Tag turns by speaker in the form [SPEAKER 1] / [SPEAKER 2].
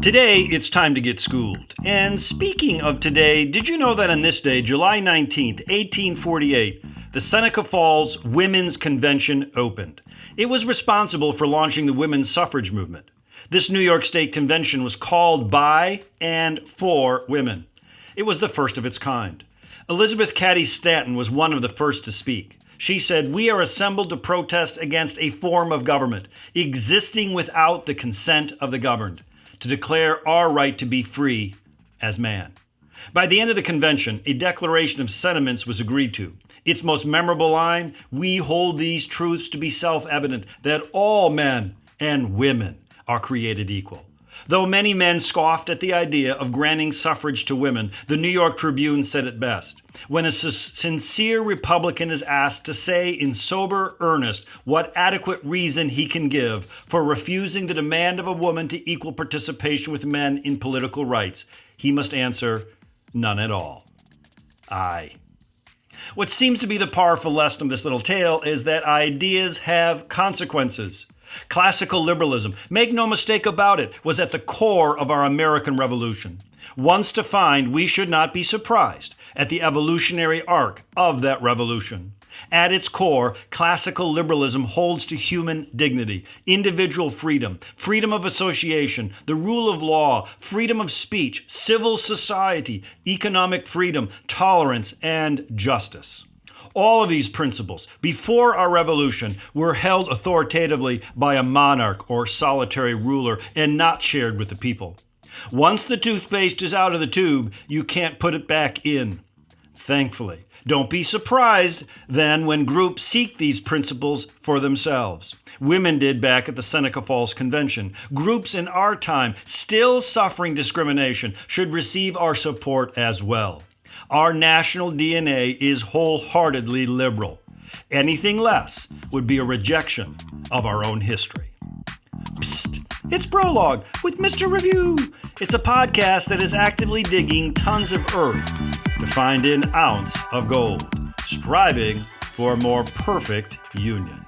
[SPEAKER 1] Today, it's time to get schooled. And speaking of today, did you know that on this day, July 19th, 1848, the Seneca Falls Women's Convention opened? It was responsible for launching the women's suffrage movement. This New York State convention was called by and for women. It was the first of its kind. Elizabeth Cady Stanton was one of the first to speak. She said, "We are assembled to protest against a form of government existing without the consent of the governed, to declare our right to be free as man." By the end of the convention, a declaration of sentiments was agreed to. Its most memorable line, "We hold these truths to be self-evident, that all men and women are created equal." Though many men scoffed at the idea of granting suffrage to women, the New York Tribune said it best. When a sincere Republican is asked to say in sober earnest what adequate reason he can give for refusing the demand of a woman to equal participation with men in political rights, he must answer, none at all. Aye. What seems to be the powerful lesson of this little tale is that ideas have consequences. Classical liberalism, make no mistake about it, was at the core of our American Revolution. Once defined, we should not be surprised at the evolutionary arc of that revolution. At its core, classical liberalism holds to human dignity, individual freedom, freedom of association, the rule of law, freedom of speech, civil society, economic freedom, tolerance, and justice. All of these principles, before our revolution, were held authoritatively by a monarch or solitary ruler and not shared with the people. Once the toothpaste is out of the tube, you can't put it back in. Thankfully, don't be surprised then when groups seek these principles for themselves. Women did back at the Seneca Falls Convention. Groups in our time still suffering discrimination should receive our support as well. Our national DNA is wholeheartedly liberal. Anything less would be a rejection of our own history. Psst, it's Prologue with MR.REVIEW. It's a podcast that is actively digging tons of earth to find an ounce of gold, striving for a more perfect union.